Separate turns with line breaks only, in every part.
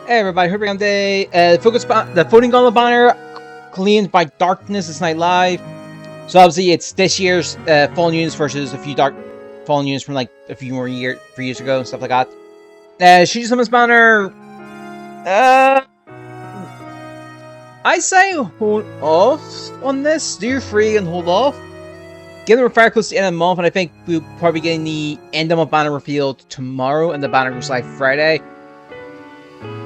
Hey everybody, hope you're on day. The voting gauntlet banner cleaned by Darkness this night live. So obviously it's this year's fallen units versus a few dark fallen units from like a few more years ago and stuff like that. Should you summon this banner? I say hold off on this. Do your free and hold off. Given we're very close to the end of the month, and I think we'll probably be getting the end of the banner revealed tomorrow, and the banner goes live Friday.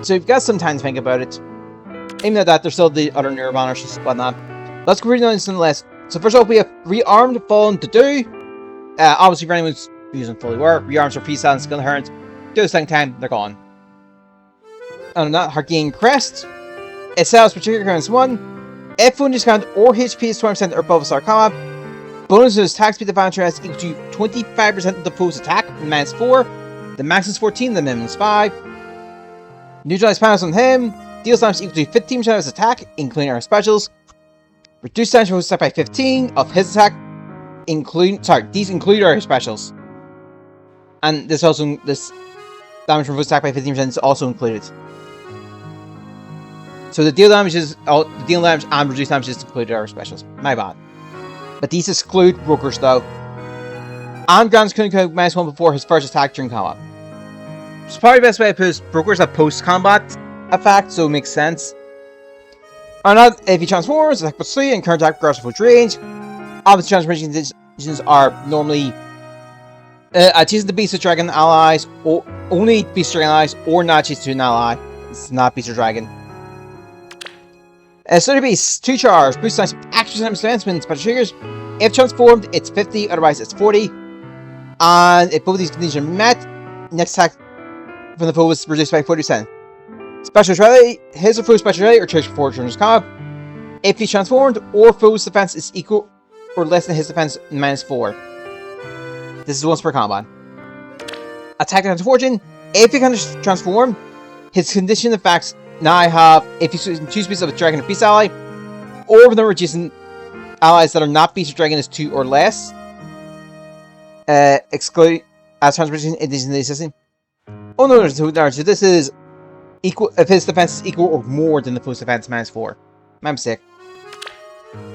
So you've got some time to think about it. Even at that, there's still the other newer banners and whatnot. Let's go read on this list. So first off, we have Rearmed Fallen to do. Obviously, for anyone who's using fully war, rearms are freestyle and skill inherent. Do the second time, they're gone. And that Hargain Crest. Itself, particular currents 1. If one discount or HP is 20% or above start combat. Bonus to attack speed advantage is equal to 25% of the foe's attack, minus 4. The max is 14, the minimum is 5. Neutralize panels on him. Deals damage equal to 15% of his attack, including our specials. Reduce damage from his attack by 15 of his attack, these include our specials. And this damage from his attack by 15% is also included. So the deal damage and reduce damage is included our specials. My bad. But these exclude brokers though. And grants couldn't go -1 before his first attack during combat. It's probably the best way to put brokers at post-combat effect, so it makes sense. Or not, if he transforms, attack plus 3 and current attack across full range. Obviously, transformation conditions are normally choosing the Beast of Dragon allies, or only Beast of Dragon allies, or not choose to an ally. It's not Beast of Dragon. Study Beast, 2 charge, boost nice action defense when special triggers. If transformed, it's 50, otherwise it's 40. And if both of these conditions are met, next attack from the foe was reduced by 40%. Special ability, his or foe's special ability or trigger for turns combat. If he's transformed, or foe's defense is equal or less than his defense, minus 4. This is once per combat. Attack and Fortune, if he can transform, his condition effects now have, if he's using 2 species of a dragon or beast ally, or when they're reducing allies that are not beast or dragon is 2 or less, exclude as transformation in the system. Oh no, so this is equal if his defense is equal or more than the foe's defense, minus 4. My mistake.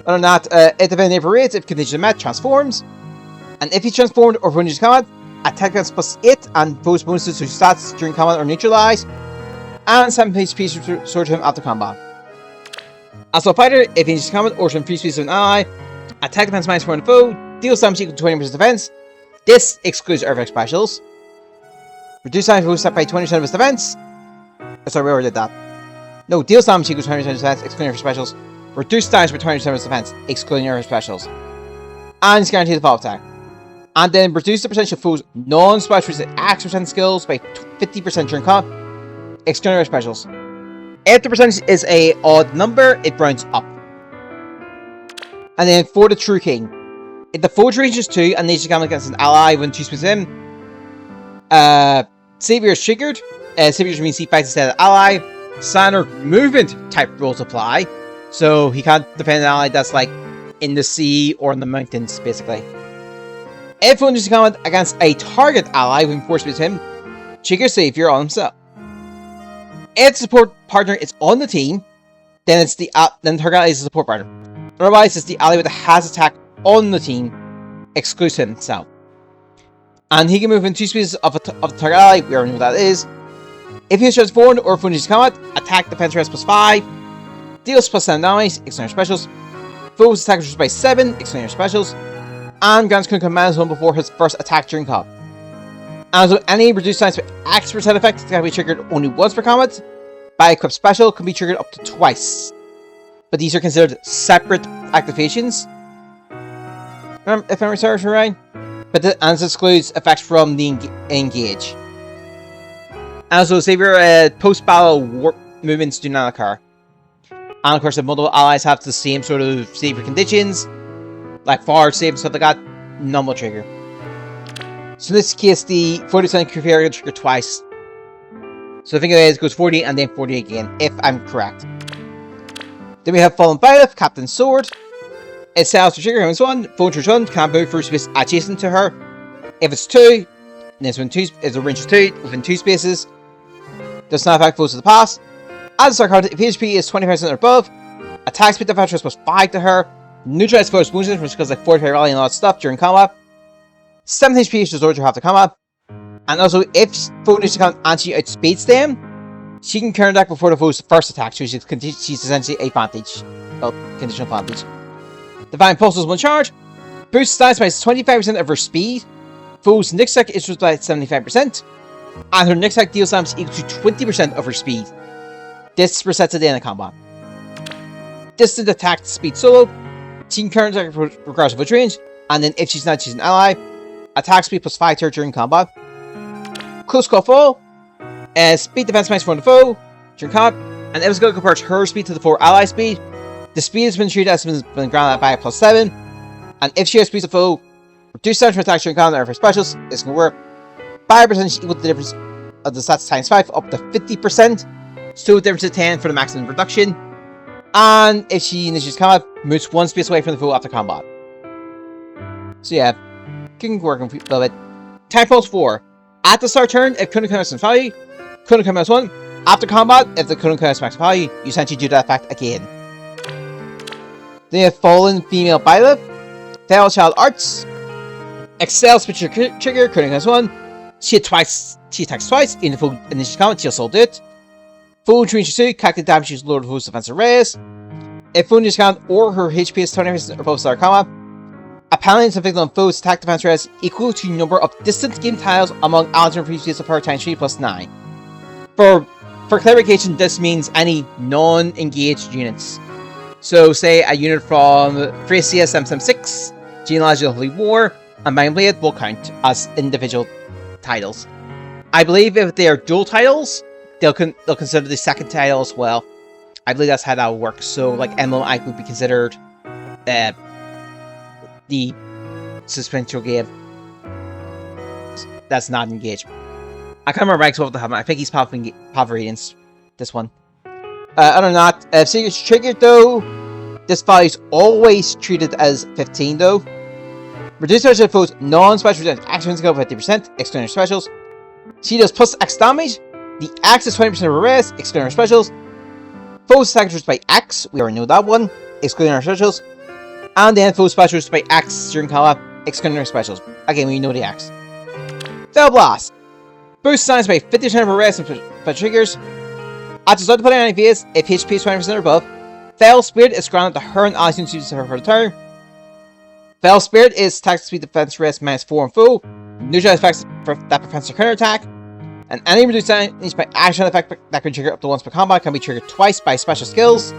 Other than that, it depends on rates, if conditions are met, transforms. And if he's transformed or when he's combat, attack against plus 8 and foe's bonuses to stats during combat are neutralized. And 7 HP restored to him after combat. As a fighter, if he's combat or some free species of an ally, attack defense minus 4 on the foe, deals damage equal to 20% defense. This excludes Earthquake specials. Reduce damage boost by 20% of his defense. Sorry, we already did that. No, deals damage equals 20% of defense, excluding her specials. Reduce damage by 20% of his defense, excluding her specials. And it's guaranteed the follow attack. And then reduce the percentage of foes' non-special action skills by 50% during combat, excluding her specials. If the percentage is a odd number, it rounds up. And then for the True King, if the foe reaches 2 and needs to come against an ally when 2 speeds him, Savior is triggered. Savior means he fights instead of ally. Standard movement type rules apply, so he can't defend an ally that's like in the sea or in the mountains, basically. If one needs to come against a target ally when 4 speeds him, trigger Savior on himself. If the support partner is on the team, then it's the target ally is the support partner. Otherwise, it's the ally with the has attack on the team, excludes himself. And he can move in 2 speeds of the target ally, we already know what that is. If he is transformed or if one is combat, attack defense rest plus 5, deals plus 7 damage, excluding specials. Foes attack reduced by 7, excluding specials. And grants can command zone before his first attack during combat. And so any reduced damage by X% effect can be triggered only once per combat. By equipped special can be triggered up to twice. But these are considered separate activations. If I'm researching right. But this excludes effects from the engage. And so Savior post-battle warp movements do not occur. And of course, if multiple allies have the same sort of Savior conditions, like forward save and stuff like that, none will trigger. So in this case, the 40% Kufir will trigger twice. So I think it goes 40 and then 40 again, if I'm correct. Then we have Fallen Violet, Captain Sword. It sells to trigger him as 1. Phone to 1 can move first space adjacent to her. If it's 2, then it's when 2 is a range of 2 within 2 spaces. Does not affect foes to the pass. As a start card, if HP is 25% or above, attack speed defense plus 5 to her. Neutralize foes wounds, which goes like 45 rally and all that stuff during combat. 7 HP is restored to half the combat. And also, if foe needs to count and she outspeeds them, she can counterattack before the foe's first attack, so she's essentially a advantage. Well, conditional advantage. Divine Pulse is 1 charge. Boosts stats by 25% of her speed. Foe's next attack is reduced by 75%. And her next attack deals damage equal to 20% of her speed. This resets at the end of combat. Distant attack speed solo. She can counterattack regardless of which range. And then if she's not, she's an ally. Attack speed plus 5 to her during combat. Close call foe. Speed defense minus 4 on the foe during combat. And if it's going to compare her speed to the 4 ally speed, the speed has been treated as been granted by plus 7. And if she has speed the foe, reduce damage from attacks during combat or for specials, it's going to work 5% equal to the difference of the stats times 5 up to 50%. So the difference is 10 for the maximum reduction. And if she initiates combat, moves 1 space away from the foe after combat. So yeah, can work a little bit. Time Pulse 4. At the start turn, if couldn't come out value, couldn't come out 1. After combat, if the couldn't come out max value, you essentially do that effect again. Then you have Fallen Female Byleth, Fail Child Arts, Excel Switcher Trigger, couldn't come out 1. She attacks twice, in the full initial combat, she'll still do it. Full range 2, calculate damage using lower foe's defensive raise. If full initial combat or her HP is 20% above start combat, a paladin is inflicted on foes attack defense raise equal to the number of distant game tiles among allies and previous of her times 3 plus 9. For clarification, this means any non-engaged units. So, say a unit from Thracia 776, Genealogy of the Holy War, and Mind Blade will count as individual titles. I believe if they are dual titles, they'll consider the second title as well. I believe that's how that works. So, like Emblem I would be considered the suspension game that's not engaged. I can't remember Rank's what to have. I think he's Path Radiance. This one. Other than that, if Secret's triggered though, this value is always treated as 15 though. Reduce damage to foes non-special actions go 50%, excluding her specials. She does plus X damage. The X is 20% of her rest, excluding her specials. Foes attack reduced by X, we already know that one, excluding her specials. And then foes special reduced by X during combat, excluding her specials. Again, we know the X. Fell Blast. Boost signs by 50% of her rest and special triggers. At the start of the any phase, if HP is 20% or above, Fell Spirit is granted to her and allies used to her for the turn. Fell Spirit is attack speed defense rest minus 4 on foe. Neutralize effects that prevents a counter attack. And any reduced damage by action effect that can trigger up to once per combat can be triggered twice by special skills.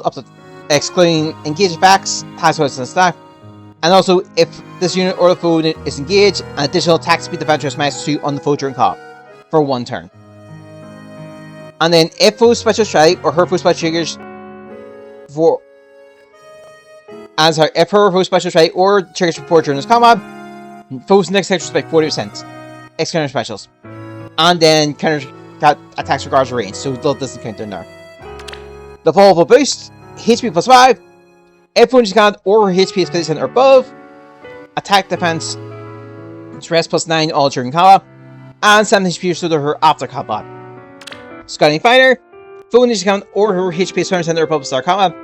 Up to excluding engaged effects, has what it's in stack. And also, if this unit or the foe unit is engaged, an additional attack speed defense rest minus 2 on the foe during combat for 1 turn. And then, if foe's special strike or her foe special triggers for. If her foe special strike or triggers for 4 during this combat, foe's next attack is by 40%. Excluding specials. And then counter attacks regardless of range, so it doesn't count in there. The Fall Boost, HP plus 5. If one is counted or her HP is 50% or above, attack defense rest plus 9 all during combat, and 7 HP restored to her after combat. Scouting Fighter, foe is counted or her HP is 20% or above start combat,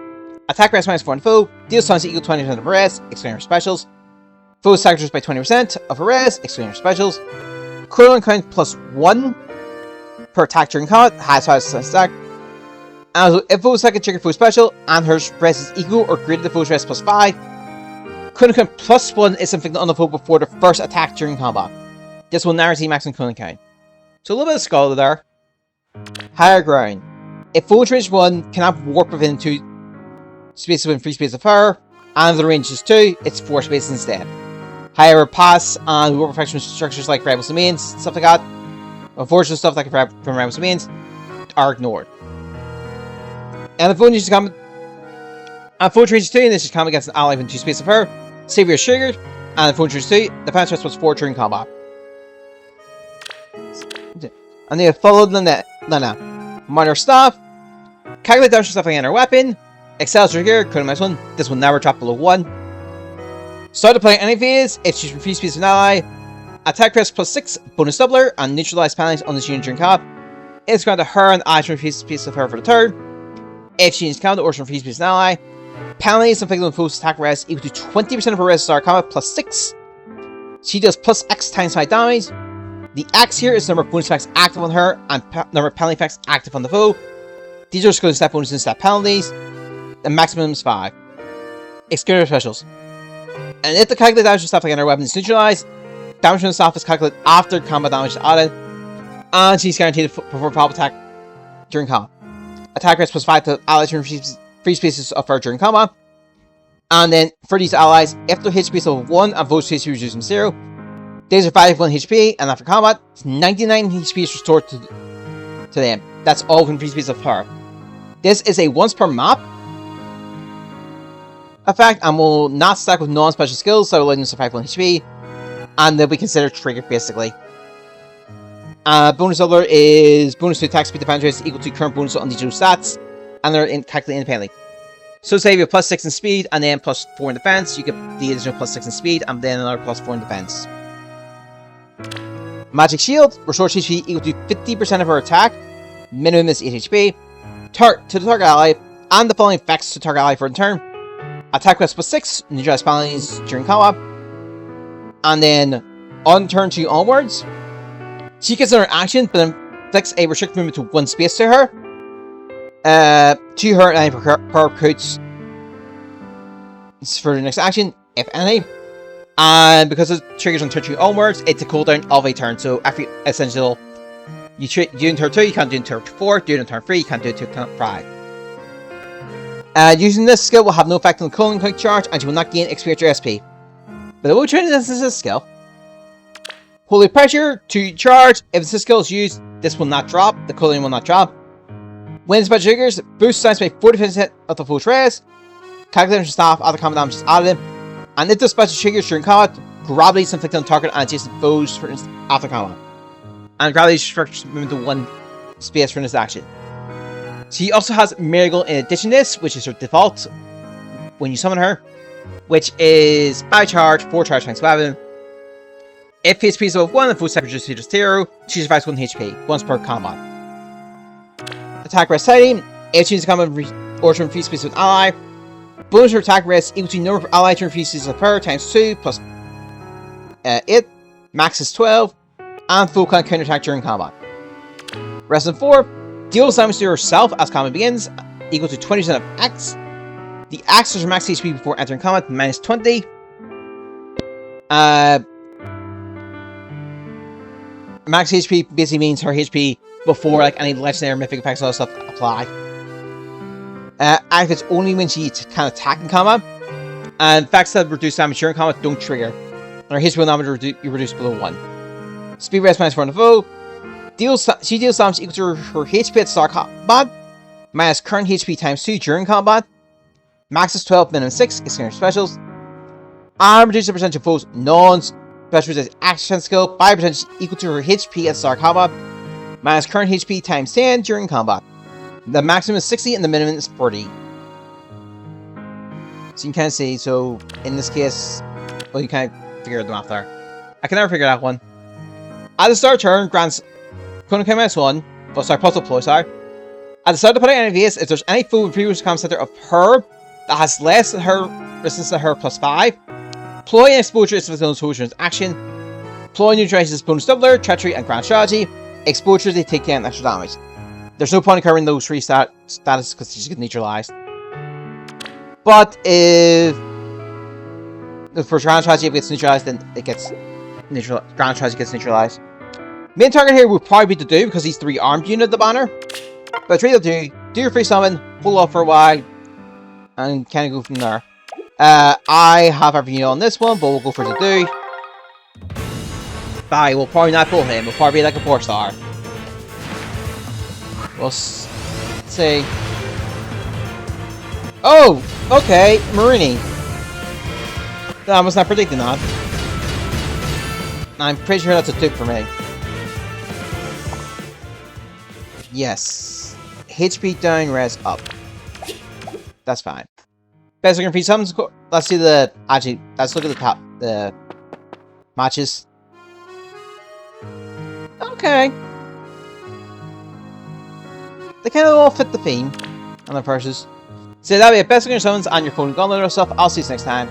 attack rest minus 4 on foe, deals tons equal to 20% of her rest, excluding her specials. Foe's attack reduced by 20% of her rest, excluding her specials. Cooldown count plus 1 per attack during combat, has 5% stack. And also, if foe's second trigger foe's special, and her rest is equal or greater than foe's rest plus 5, cooldown count plus 1 is inflicted on the foe before the first attack during combat. This will never see maximum cooldown count. So a little bit of skull there. Higher Ground. If foe range 1 cannot warp within 2 spaces within 3 spaces of her, and the range is 2, it's 4 spaces instead. Higher Pass and warp perfection structures like Rebels Domains, stuff like that. Unfortunate stuff like from Rebels Domains are ignored. And if foe range is combat, and foe range 2, and this is combat against an ally within 2 spaces of her, Savior is triggered, and if foe range 2, defense rest was 4 during combat. And they have followed Lana. Minor Staff, calculate damage stuff against her weapon, Excel trigger, couldn't miss 1, this will never drop below 1. Start to play any phase, if she's refused to be an ally, Attack press +6, bonus doubler, and neutralize penalties on this unit during combat. It's granted her an item piece of her for the turn. If she is counted or from piece an ally. Penalties inflicted on foes attack res equal to 20% of her res start combat +6. She does +X times 5 damage. The X here is the number of bonus effects active on her and number of penalty effects active on the foe. These are scoring stat bonuses and stat penalties. The maximum is 5. Executor specials. And if the calculated damage and stuff against her weapon is neutralized, damage from the staff is calculated after combat damage is added. And she's guaranteed before pop attack during combat. Attack rate +5 to allies from free spaces of her during combat. And then for these allies, if their HP is over 1 and votes HP reduced from 0, they survive 1 HP, and after combat, 99 HP is restored to them. That's all from free space of her. This is a once per map effect and will not stack with non-special skills, so letting them survive 1 HP, and they'll be considered triggered basically. Bonus doubler is bonus to attack speed defense rates equal to current bonus on these two stats, and they're calculated independently. So say you have +6 in speed and then +4 in defense, you get the additional +6 in speed and then another +4 in defense. Magic Shield restores HP equal to 50% of her attack, minimum is 8 HP, to the target ally, and the following effects to target ally for a turn. Attack quest +6, neutralize penalties during combat, and then on turn 2 onwards, she gets another action, but inflicts a restricted movement to 1 space to her, to her and any her recruits for the next action, if any. And because it triggers on turn 2 onwards, it's a cooldown of a turn. So after essential, you do it in turn 2, you can't do it in turn 4, do it in turn 3, you can't do it in turn 5. Using this skill will have no effect on the cooling quick charge, and you will not gain experience or SP. But it will train this as a skill. Holy Pressure to charge. If this skill is used, this will not drop. The cooling will not drop. When the special triggers, boost science by 40% of the full res. Calculation staff, other combat damage is added. And if the special triggers during combat, gravity is inflicted on target and adjacent foes for instance after combat. And gravity restricts movement to 1 space for this action. She also has Miracle in addition to this, which is her default when you summon her, which is 5 charge, 4 charge times weapon. If HP is above 1 and foe attack reduces to 0, she survives 1 HP, once per combat. Attack rest setting. If she is combat or turn free space with ally, bonus her attack rest equal to number of ally turn free spaces of her times 2 plus 8, max is 12, and foe can counter attack during combat. Rest in 4. Deals damage to herself as combat begins, equal to 20% of X. The X is her max HP before entering combat, minus 20. Max HP basically means her HP before like any legendary or mythic effects and all that stuff apply. Activates only when she can attack in combat. And effects that reduce damage during combat don't trigger. And her HP will not be reduced below 1. Speed rest minus 4 on the foe. She deals damage equal to her HP at start combat, minus current HP times 2 during combat. Max is 12, minimum 6, extended specials. And reduces the percentage of foes non-special action skill by percentage equal to her HP at start combat, minus current HP times 10 during combat. The maximum is 60 and the minimum is 40. So you can see, so in this case, well, you can't figure the math there. I can never figure that one. At the start of turn, grants Kono -1, but sorry, plus deploy, sorry. At the start of the putting enemies, if there's any foe in previous combat center of her that has less than her resistance to her +5, ploy and exposure is within those action. Ploy neutralizes bonus doubler, treachery, and grand strategy. Exposure, they take 10 extra damage. There's no point in covering those 3 status because they just get neutralized. But if for grand strategy, if it gets neutralized, then it gets neutralized. Grand strategy gets neutralized. Main target here would probably be to do because he's 3 armed unit of the banner. But 3 will do your free summon, hold off for a while, and kind of go from there. I have everything on this one, but we'll go for the do. Bye, we'll probably not pull him, we'll probably be like a 4-star. We'll see. Oh, okay, Marini. I was not predicting that. I'm pretty sure that's a tip for me. Yes. HP down, res up. That's fine. Best looking free summons. Let's see the. Actually, let's look at the matches. Okay. They kind of all fit the theme on the purses. So that'll be it. Best of your summons on your phone gauntlet or stuff. I'll see you next time.